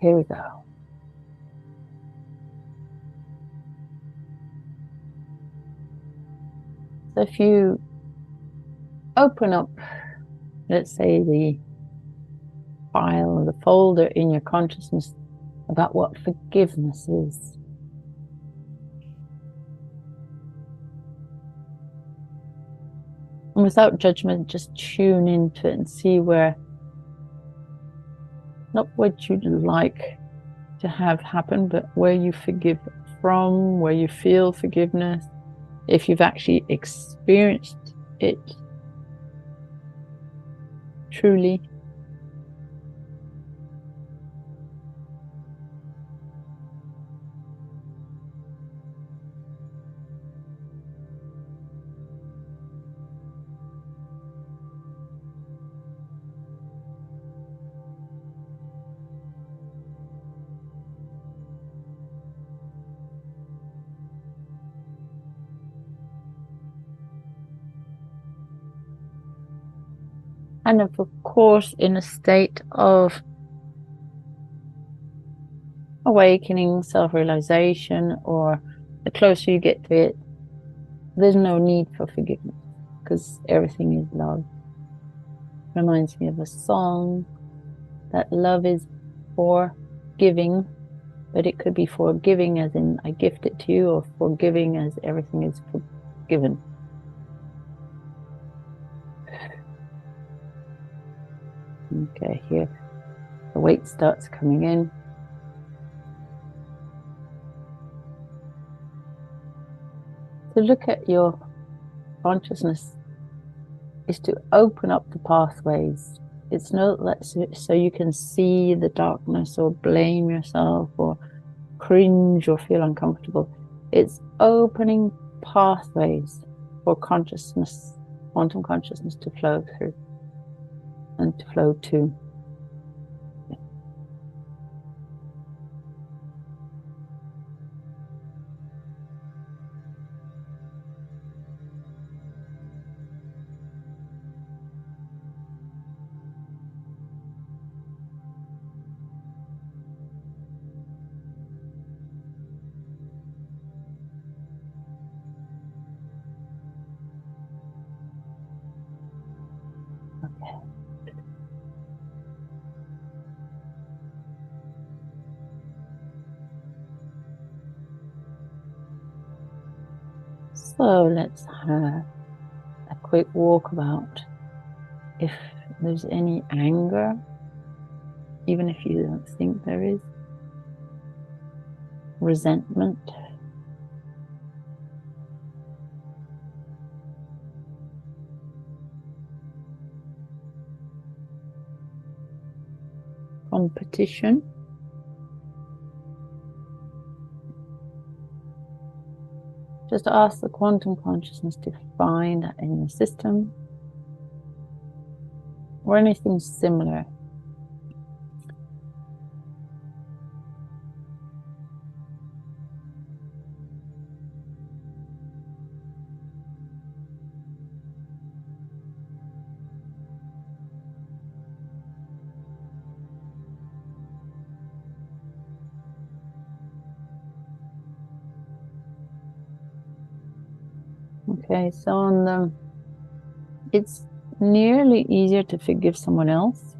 Here we go. So if you open up, let's say, the file or the folder in your consciousness about what forgiveness is. And without judgment, just tune into it and see where, not what you'd like to have happen, but where you forgive from, where you feel forgiveness, if you've actually experienced it truly. And of course, in a state of awakening, self-realization, or the closer you get to it, there's no need for forgiveness because everything is love. Reminds me of a song that love is forgiving, but it could be forgiving as in I gift it to you, or forgiving as everything is forgiven. Okay, here the weight starts coming in. To look at your consciousness is to open up the pathways. It's not so you can see the darkness or blame yourself or cringe or feel uncomfortable. It's opening pathways for consciousness, quantum consciousness, to flow through and to flow to. Okay. So let's have a quick walk about if there's any anger, even if you don't think there is, resentment, competition, just ask the quantum consciousness to find that in your system or anything similar. Okay, so on the, it's nearly easier to forgive someone else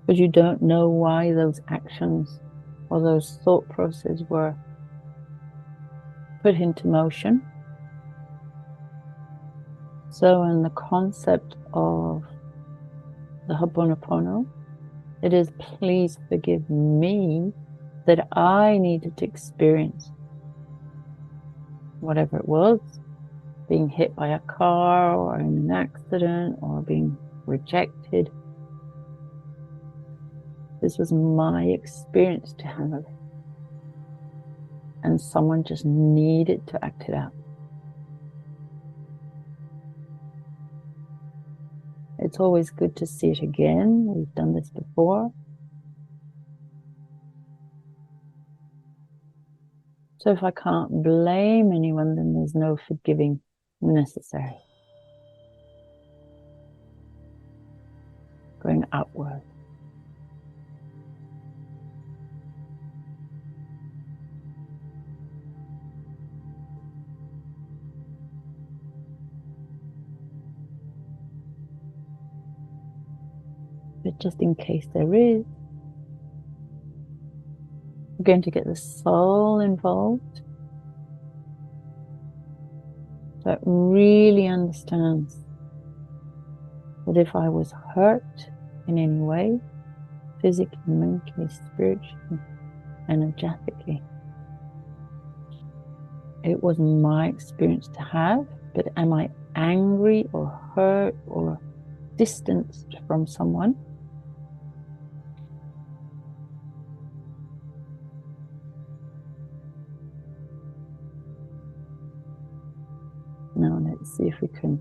because you don't know why those actions or those thought processes were put into motion. So in the concept of the Ho'oponopono, it is please forgive me that I needed to experience whatever it was, being hit by a car or in an accident or being rejected. This was my experience to have, and someone just needed to act it out. It's always good to see it again. We've done this before. So if I can't blame anyone, then there's no forgiving necessary. Going outward. but just in case there is, we're going to get the soul involved that really understands that if I was hurt in any way, physically, mentally, spiritually, energetically, it was my experience to have, but am I angry or hurt or distanced from someone? Now let's see if we can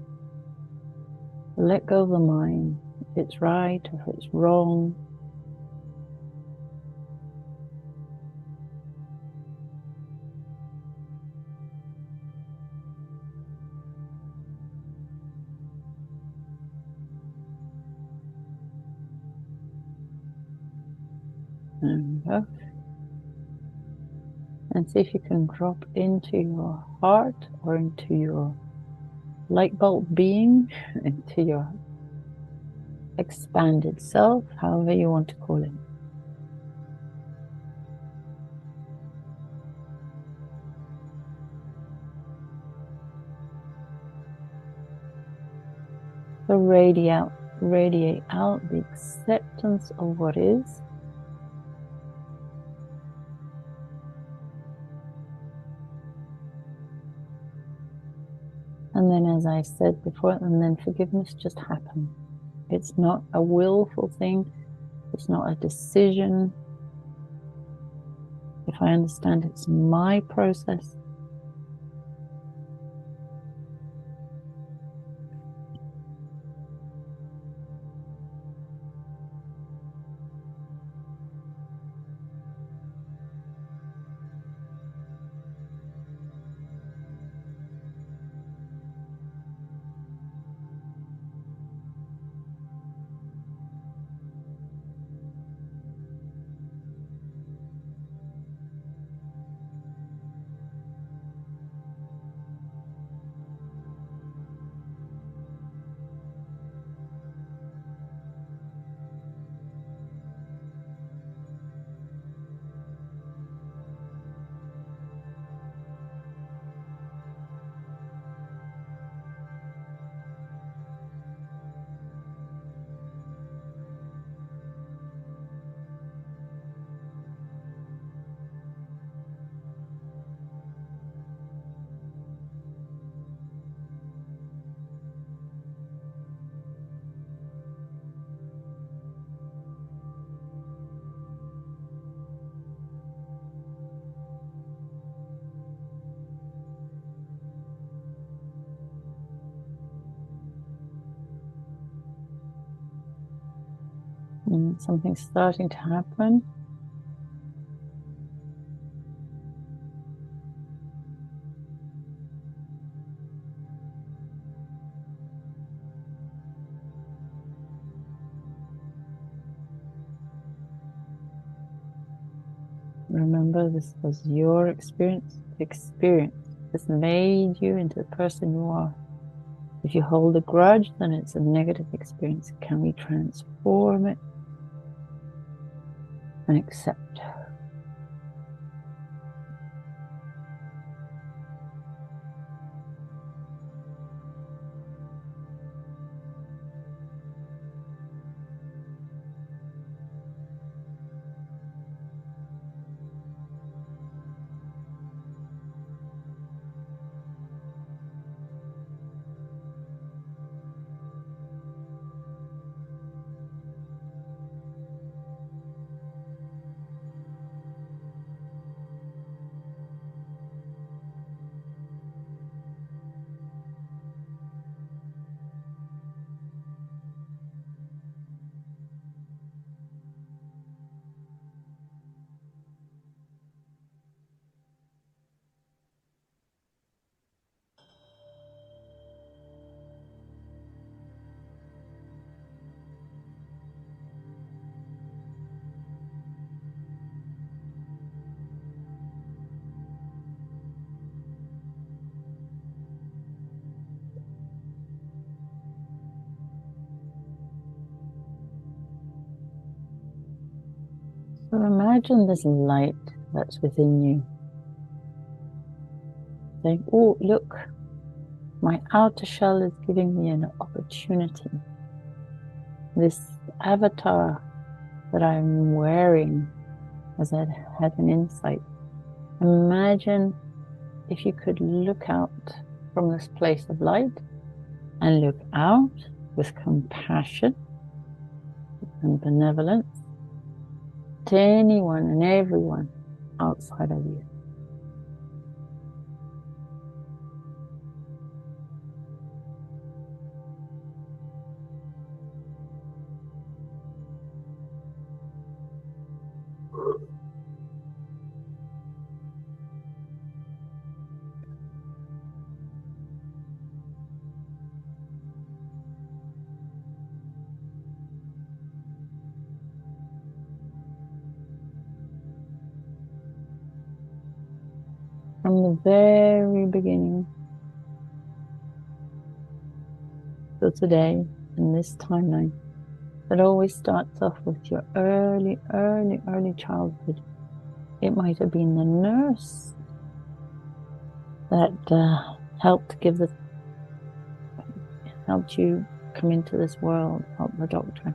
let go of the mind, if it's right or if it's wrong. And go. And see if you can drop into your heart or into your light bulb being, into your expanded self, however you want to call it. So radiate out the acceptance of what is. And then, as I said before, and then forgiveness just happens. It's not a willful thing. It's not a decision. If I understand it's my process, and something's starting to happen. Remember, this was your experience. This made you into the person you are. If you hold a grudge, then it's a negative experience. Can we transform it and accept? Imagine this light that's within you. Saying, oh, look, my outer shell is giving me an opportunity. This avatar that I'm wearing has had an insight. Imagine if you could look out from this place of light and look out with compassion and benevolence to anyone and everyone outside of you. From the very beginning till today, in this timeline, it always starts off with your early childhood. It might have been the nurse that helped you come into this world, help the doctor.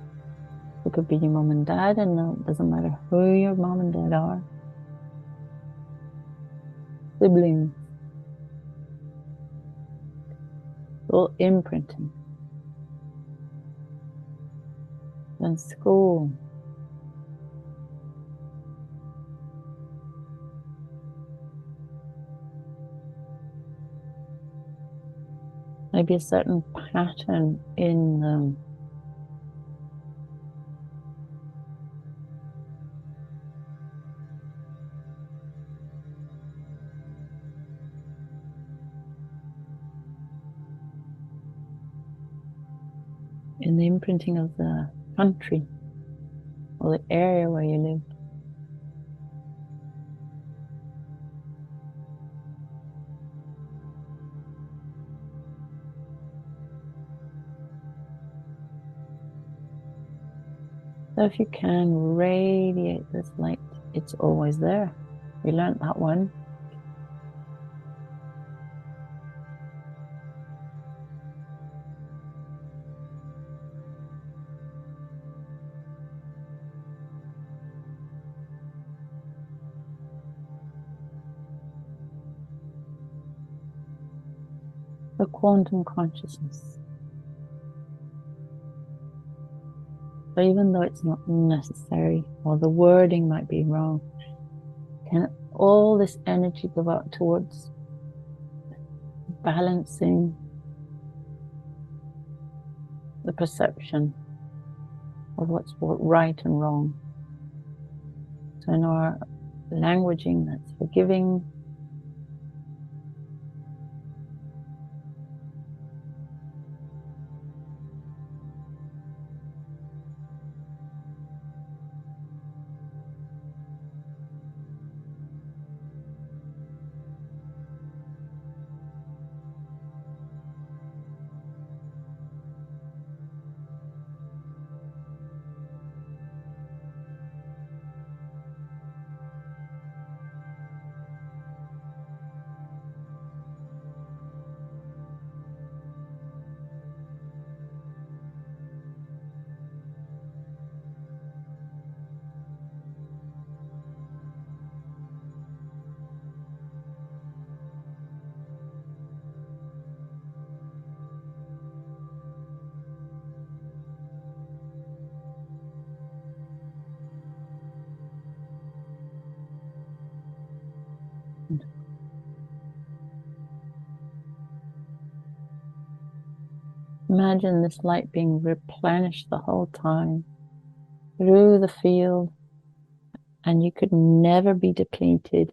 It could be your mom and dad, and it doesn't matter who your mom and dad are. Siblings. All imprinting. Then school. Maybe a certain pattern in them. In the imprinting of the country or the area where you live. So if you can radiate this light, it's always there. We learned that one. The quantum consciousness. So even though it's not necessary, or the wording might be wrong, can all this energy go out towards balancing the perception of what's right and wrong? So in our languaging, that's forgiving, imagine this light being replenished the whole time through the field, and you could never be depleted,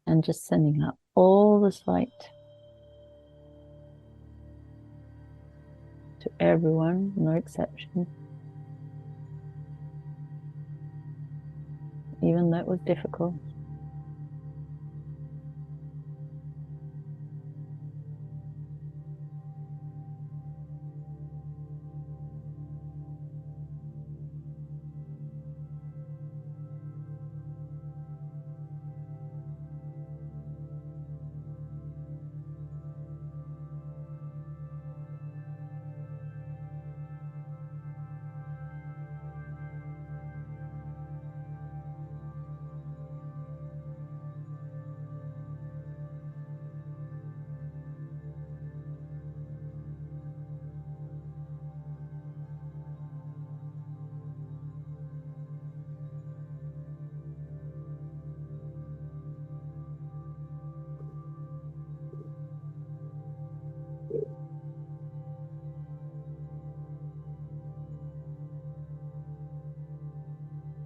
and just sending out all this light to everyone, no exception. Even though it was difficult.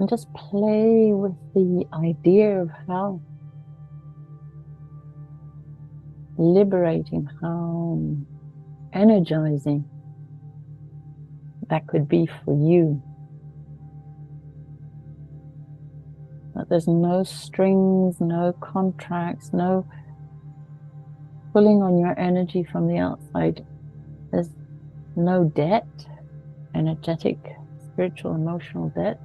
And just play with the idea of how liberating, how energizing that could be for you. That there's no strings, no contracts, no pulling on your energy from the outside. There's no debt, energetic, spiritual, emotional debt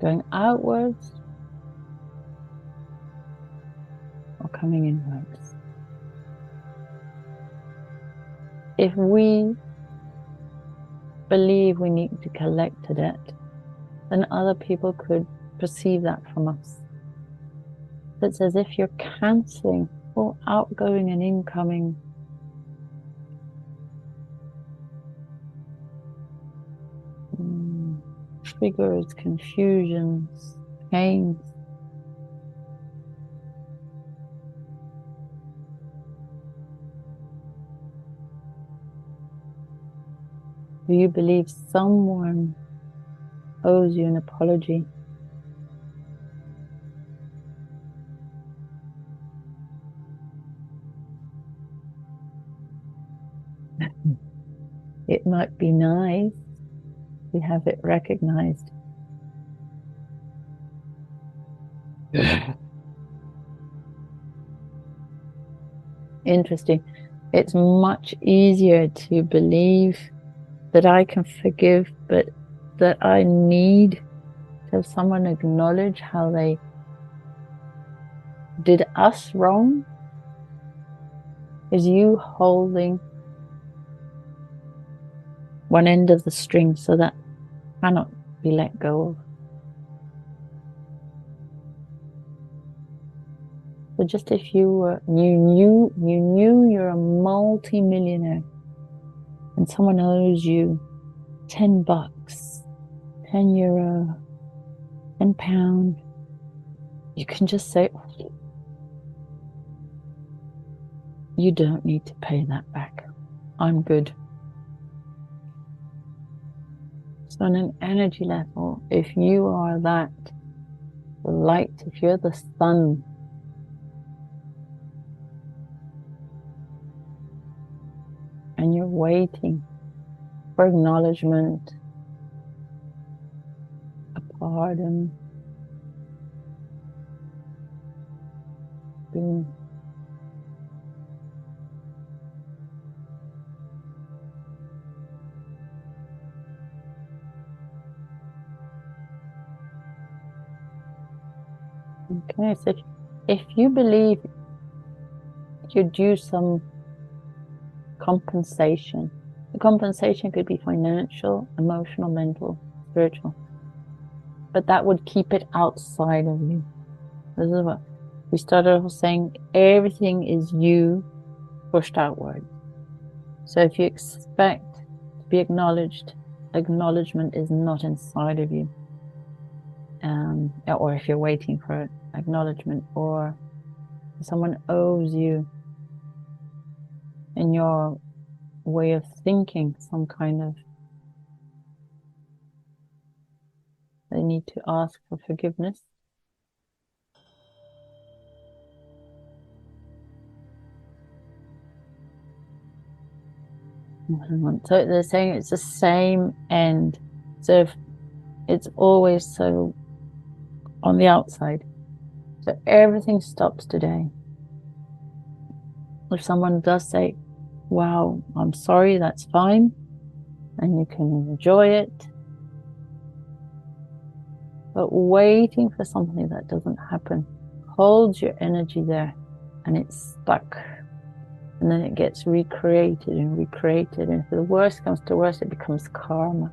going outwards or coming inwards. If we believe we need to collect a debt, then other people could perceive that from us. It's as if you're cancelling all outgoing and incoming triggers, confusions, pains. Do you believe someone owes you an apology? It might be nice to have it recognized. Interesting. It's much easier to believe that I can forgive, but that I need to have someone acknowledge how they did us wrong, is you holding one end of the string so that cannot be let go of. So just if you knew you're a multi-millionaire and someone owes you $10, €10, £10, you can just say, you don't need to pay that back. I'm good. So on an energy level, if you are that light, if you're the sun, and you're waiting for acknowledgement, a pardon, being okay. So if you believe you're due some compensation, the compensation could be financial, emotional, mental, spiritual, but that would keep it outside of you. This is what we started off saying, everything is you pushed outward. So if you expect to be acknowledged, acknowledgement is not inside of you. Or if you're waiting for acknowledgement, or someone owes you in your way of thinking some kind of, they need to ask for forgiveness. So they're saying it's the same end. So if it's always so on the outside. So everything stops today. If someone does say, wow, I'm sorry, that's fine, and you can enjoy it. But waiting for something that doesn't happen holds your energy there, and it's stuck. And then it gets recreated and recreated. And if the worst comes to worst, it becomes karma.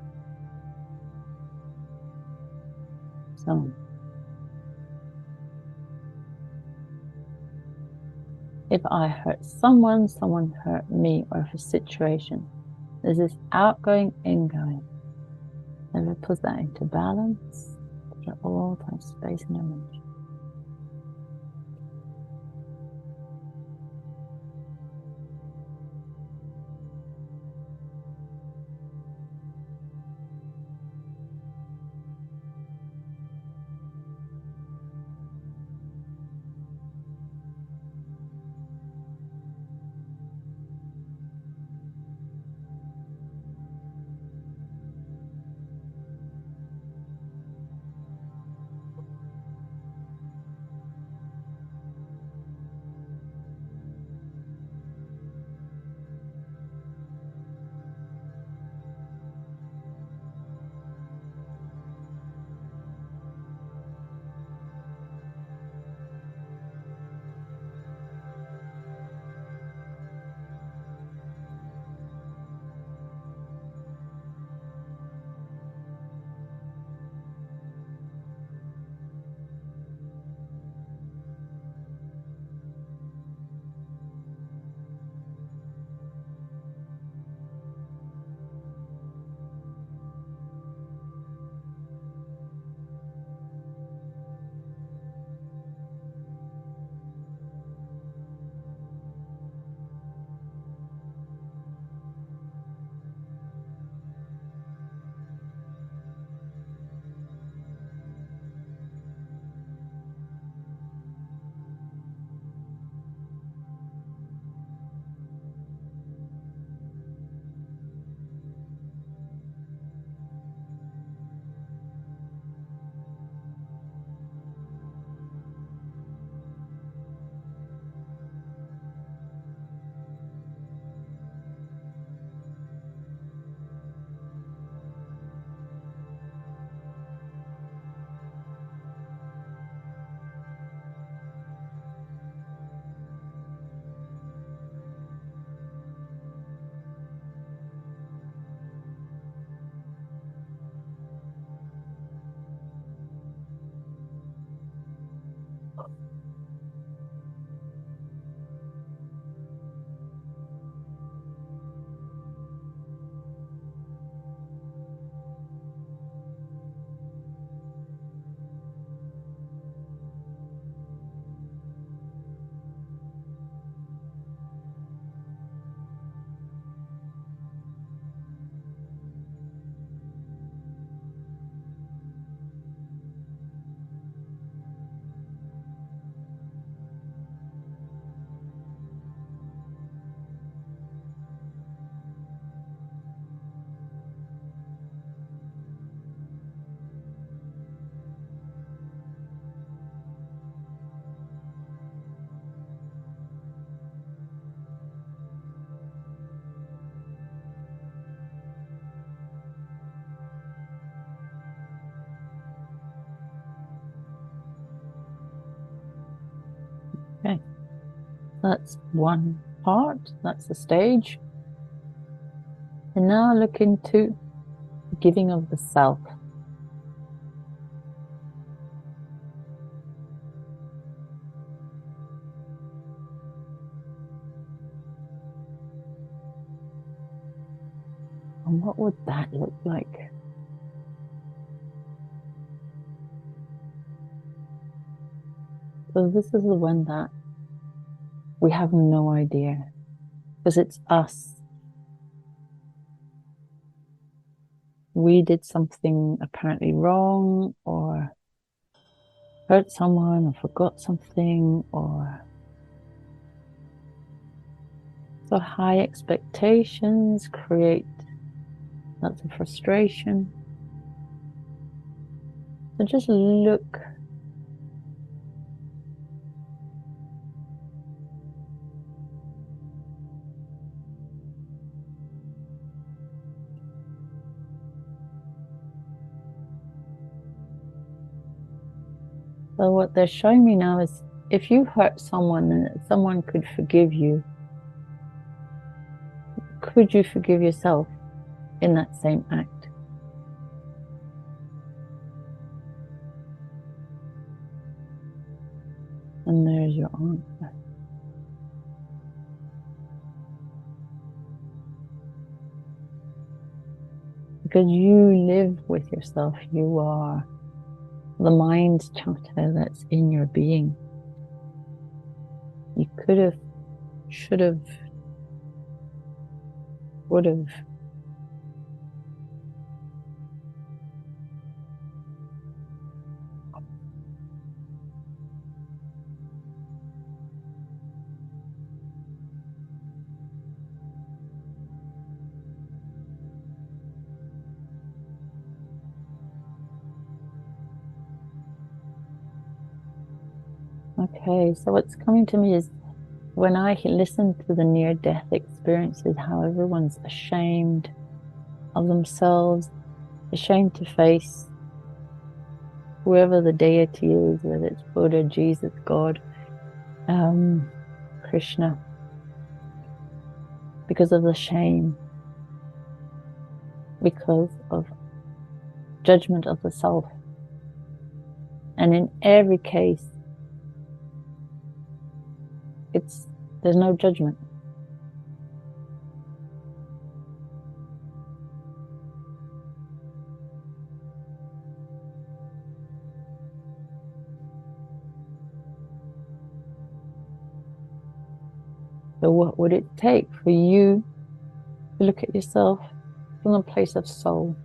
So if I hurt someone, someone hurt me, or if a situation, there's this outgoing, ingoing. And we put that into balance for all time, space, and energy. That's one part, that's the stage. And now look into giving of the self. And what would that look like? So this is the one that we have no idea, because it's us. We did something apparently wrong, or hurt someone, or forgot something, or so high expectations create lots of frustration. So just look. So what they're showing me now is if you hurt someone and someone could forgive you, could you forgive yourself in that same act? And there's your answer. Because you live with yourself. You are the mind's chakra that's in your being. You could have, should have, would have. Okay, so what's coming to me is when I listen to the near-death experiences, how everyone's ashamed of themselves, ashamed to face whoever the deity is, whether it's Buddha, Jesus, God, Krishna, because of the shame, because of judgment of the self. And in every case, there's no judgment. So what would it take for you to look at yourself from a place of soul?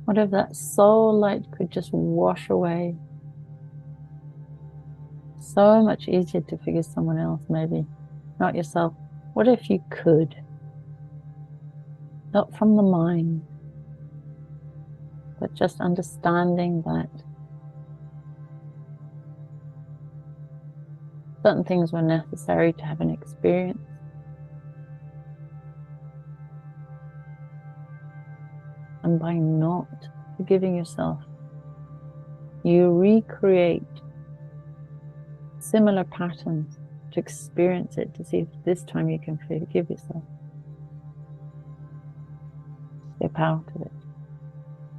What if that soul light could just wash away? So much easier to forgive someone else, maybe, not yourself. What if you could? Not from the mind, but just understanding that certain things were necessary to have an experience. And by not forgiving yourself, you recreate similar patterns to experience it to see if this time you can forgive yourself. Step out of it.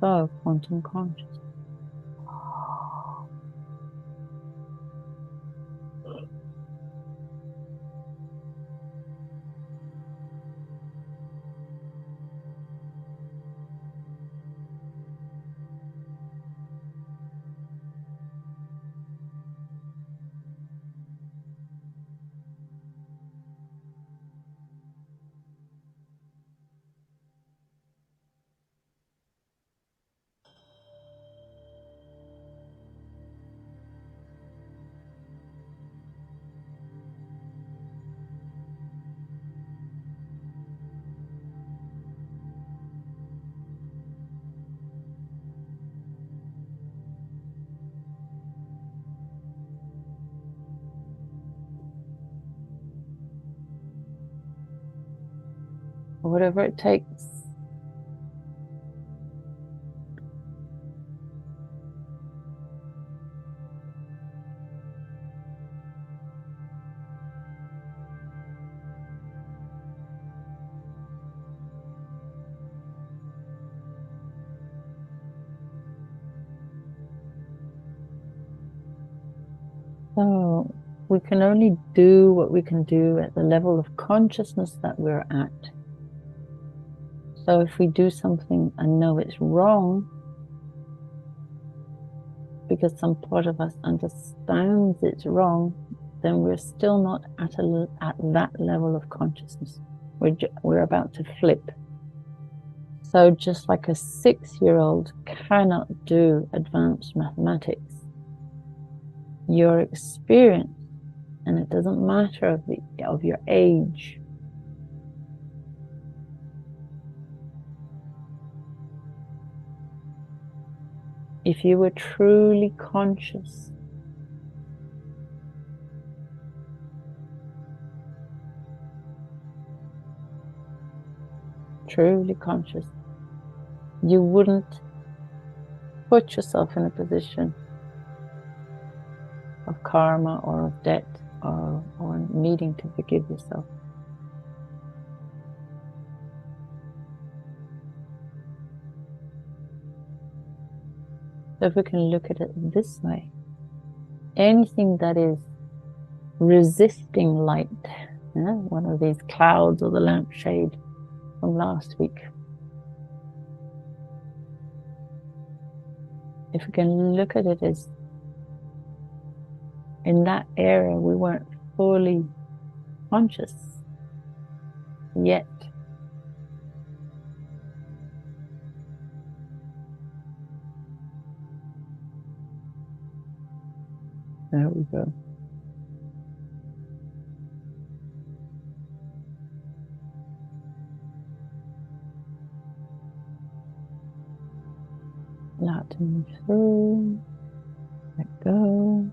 So, quantum conscious. Whatever it takes. So we can only do what we can do at the level of consciousness that we're at. So if we do something and know it's wrong, because some part of us understands it's wrong, then we're still not at that level of consciousness. We're about to flip. So just like a 6-year-old cannot do advanced mathematics, your experience, and it doesn't matter of your age, if you were truly conscious, you wouldn't put yourself in a position of karma or of debt or needing to forgive yourself. So if we can look at it this way, anything that is resisting light, one of these clouds or the lampshade from last week, if we can look at it as in that area we weren't fully conscious yet. There we go. Allow it to move through. Let go.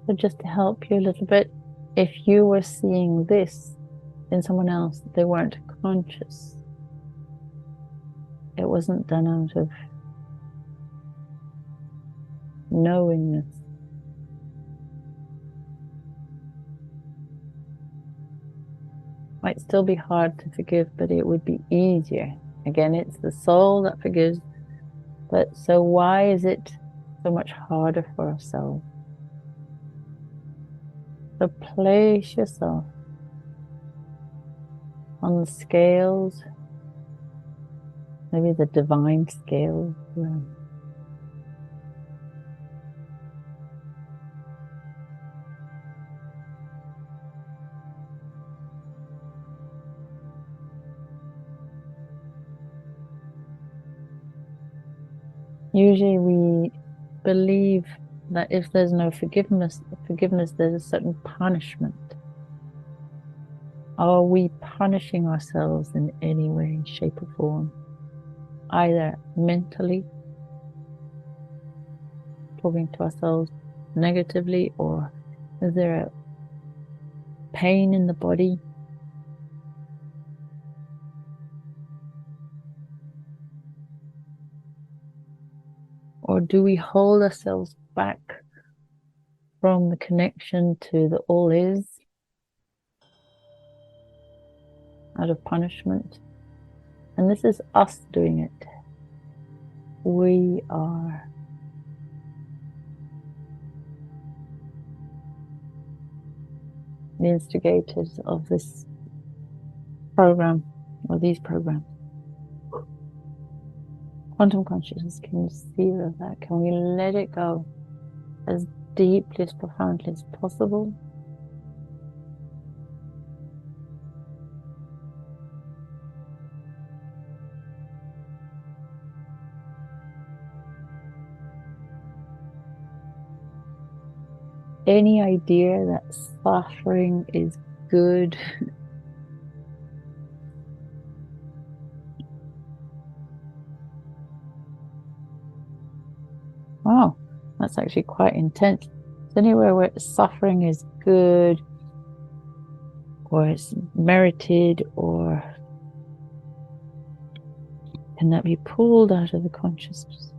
So just to help you a little bit, if you were seeing this in someone else, they weren't conscious. It wasn't done out of knowingness. Might still be hard to forgive, but it would be easier. Again, it's the soul that forgives. But so why is it so much harder for ourselves? So place yourself on the scales, maybe the divine scale. Usually we believe that if there's no forgiveness, there's a certain punishment. Are we punishing ourselves in any way, shape, or form? Either mentally, talking to ourselves negatively, or is there a pain in the body? Or do we hold ourselves back from the connection to the all is out of punishment? And this is us doing it. We are the instigators of this program, or these programs. Quantum consciousness can receive of that. Can we let it go as deeply, as profoundly as possible? Any idea that suffering is good? Oh, that's actually quite intense. Is anywhere where suffering is good, or it's merited, or can that be pulled out of the consciousness?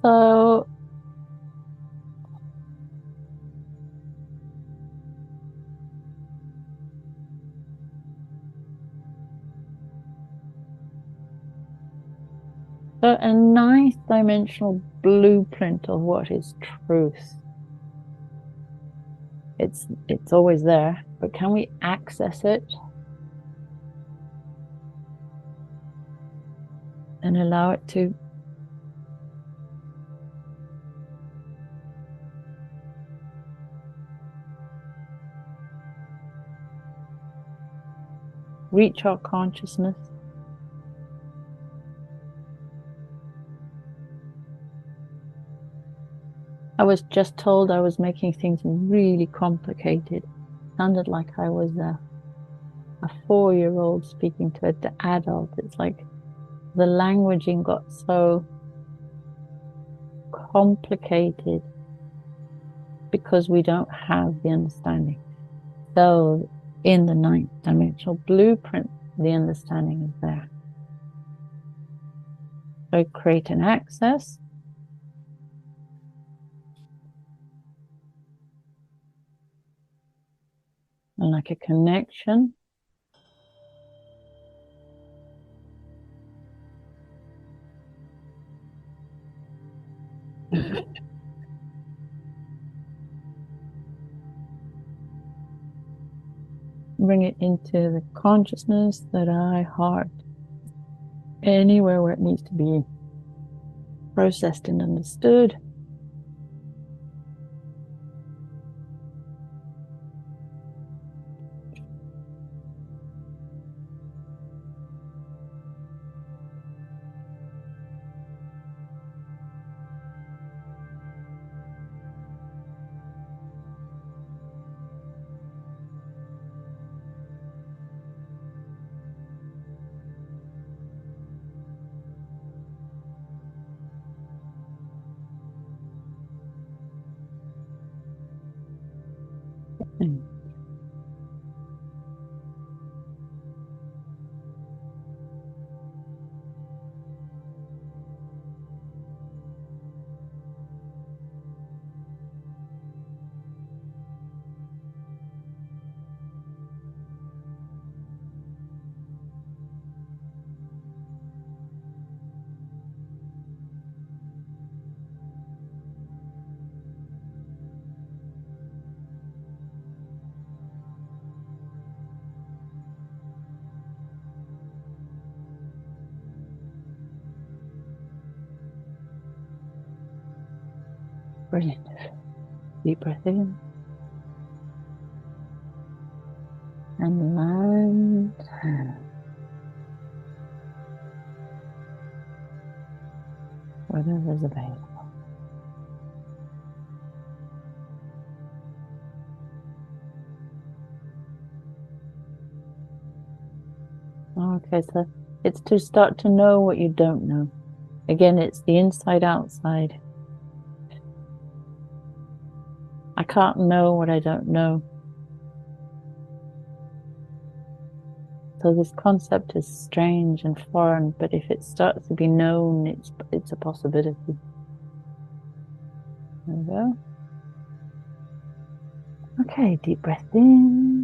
So a ninth dimensional blueprint of what is truth. It's always there, but can we access it and allow it to reach our consciousness? I was just told I was making things really complicated. Sounded like I was a 4-year-old speaking to an adult. It's like the languaging got so complicated because we don't have the understanding. So in the 9th dimensional blueprint, the understanding is there. So create an access. And like a connection. Bring it into the consciousness, third eye, heart, anywhere where it needs to be processed and understood. Brilliant. Deep breath in. And land. Whatever is available. Okay, so it's to start to know what you don't know. Again, it's the inside outside. I can't know what I don't know. So this concept is strange and foreign, but if it starts to be known, it's a possibility. There we go. Okay, deep breath in.